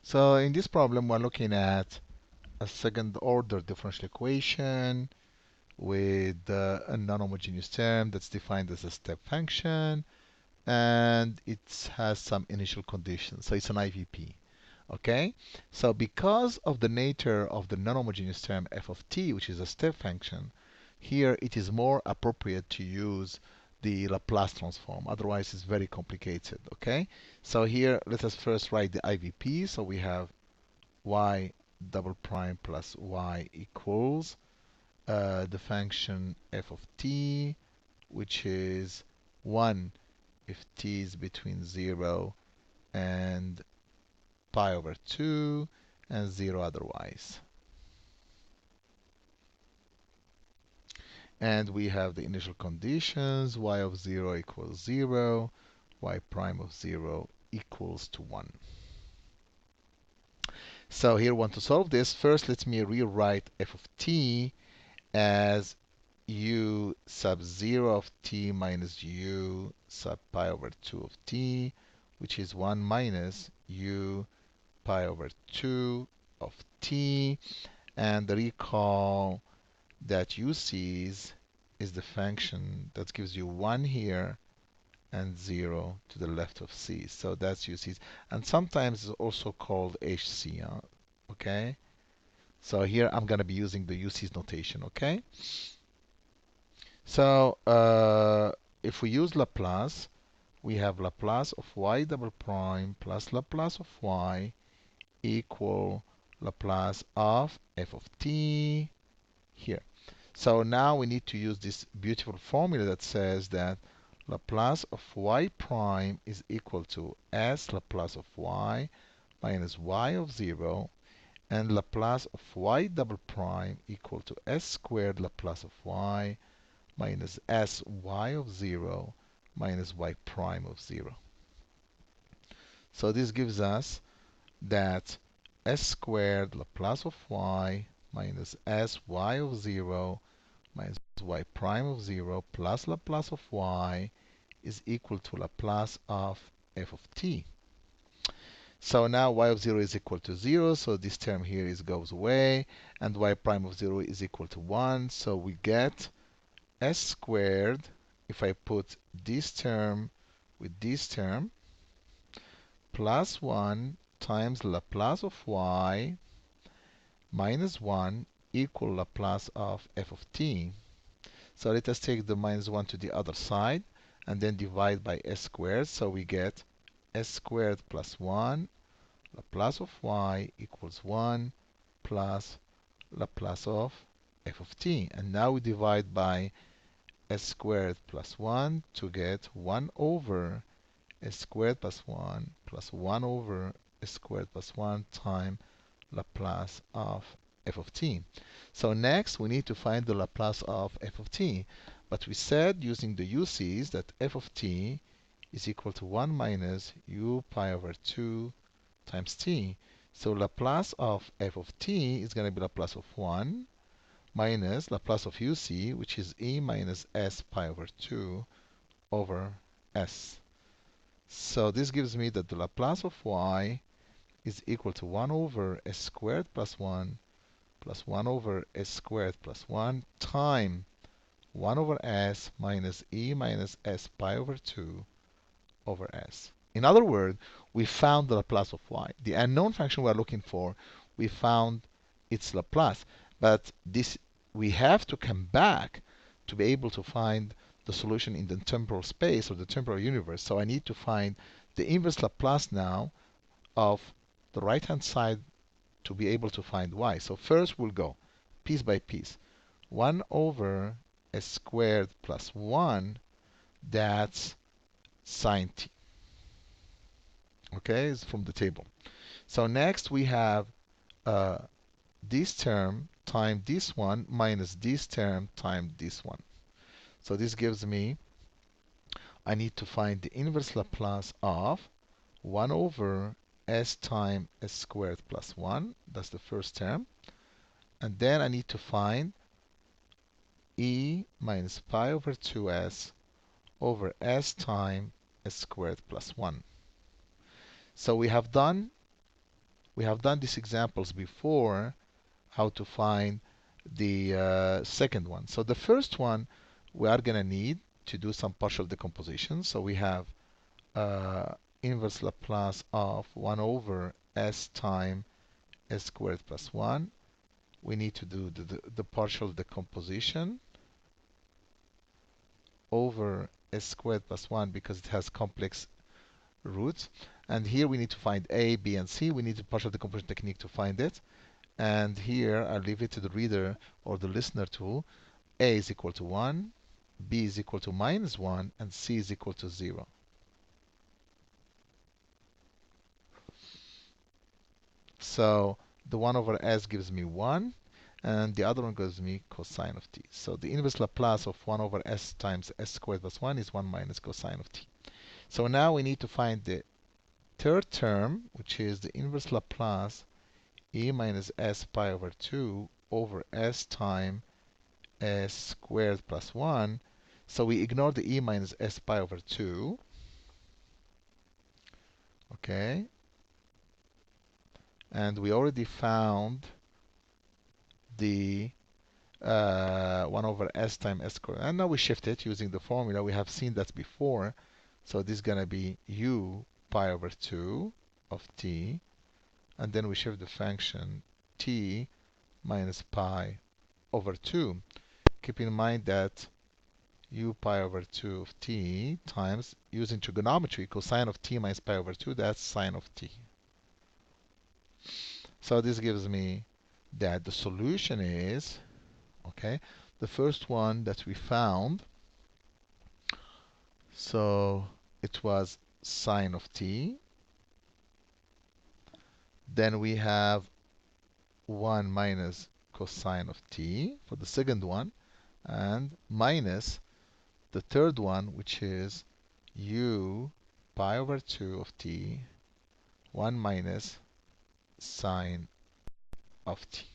So in this problem, we're looking at a second order differential equation with a non-homogeneous term that's defined as a step function, and it has some initial conditions. So it's an IVP. Okay? So because of the nature of the non-homogeneous term f of t, which is a step function, here it is more appropriate to use the Laplace transform. Otherwise, it's very complicated. Okay? So here, let us first write the IVP. So we have y double prime plus y equals the function f of t, which is 1 if t is between 0 and pi over 2 and 0 otherwise. And we have the initial conditions, y of 0 equals 0, y prime of 0 equals to 1. So here I want to solve this. First, let me rewrite f of t as u sub 0 of t minus u sub pi over 2 of t, which is 1 minus u pi over 2 of t. And recall that uc's is the function that gives you 1 here and 0 to the left of c. So that's uc's. And sometimes it's also called hc. Okay? So here I'm going to be using the uc's notation. Okay? So if we use Laplace, we have Laplace of y double prime plus Laplace of y equal Laplace of f of t here. So now we need to use this beautiful formula that says that Laplace of y prime is equal to s Laplace of y minus y of 0, and Laplace of y double prime equal to s squared Laplace of y minus s y of 0 minus y prime of 0. So this gives us that s squared Laplace of y minus s y of 0 minus y prime of 0 plus Laplace of y is equal to Laplace of f of t. So now y of 0 is equal to 0, so this term here goes away, and y prime of 0 is equal to 1, so we get s squared, if I put this term with this term, plus 1 times Laplace of y minus 1 equal Laplace of f of t. So let us take the minus 1 to the other side and then divide by s squared. So we get s squared plus 1 Laplace of y equals 1 plus Laplace of f of t. And now we divide by s squared plus 1 to get 1 over s squared plus 1 plus 1 over s squared plus 1 times Laplace of f of t. So next we need to find the Laplace of f of t. But we said using the uc's that f of t is equal to 1 minus u pi over 2 times t. So Laplace of f of t is going to be Laplace of 1 minus Laplace of uc, which is e minus s pi over 2 over s. So this gives me that the Laplace of y is equal to 1 over s squared plus 1 plus 1 over s squared plus 1 times 1 over s minus e minus s pi over 2 over s. In other words, we found the Laplace of y. The unknown function we are looking for, we found its Laplace. But this we have to come back to be able to find the solution in the temporal space or the temporal universe. So I need to find the inverse Laplace now of the right-hand side to be able to find y. So first we'll go piece by piece. 1 over s squared plus 1, that's sine t. Okay, it's from the table. So next we have this term times this one minus this term times this one. So this gives me, I need to find the inverse Laplace of 1 over s times s squared plus 1. That's the first term. And then I need to find e minus pi over 2s over s times s squared plus 1. So we have done We have done these examples before, how to find the second one. So the first one, we are going to need to do some partial decomposition. So we have inverse Laplace of 1 over s times s squared plus 1. We need to do the partial decomposition over s squared plus 1 because it has complex roots. And here we need to find a, b, and c. We need the partial decomposition technique to find it. And here I'll leave it to the reader or the listener to. A is equal to 1, b is equal to minus 1, and c is equal to 0. So the 1 over s gives me 1, and the other one gives me cosine of t. So the inverse Laplace of 1 over s times s squared plus 1 is 1 minus cosine of t. So now we need to find the third term, which is the inverse Laplace e minus s pi over 2 over s times s squared plus 1. So we ignore the e minus s pi over 2. Okay. And we already found the 1 over s times s squared. And now we shift it using the formula. We have seen that before. So this is going to be u pi over 2 of t. And then we shift the function t minus pi over 2. Keep in mind that u pi over 2 of t times, using trigonometry, cosine of t minus pi over 2, that's sine of t. So this gives me that the solution is, okay, the first one that we found, so it was sine of t. Then we have 1 minus cosine of t for the second one, and minus the third one, which is u pi over 2 of t, 1 minus sine of t.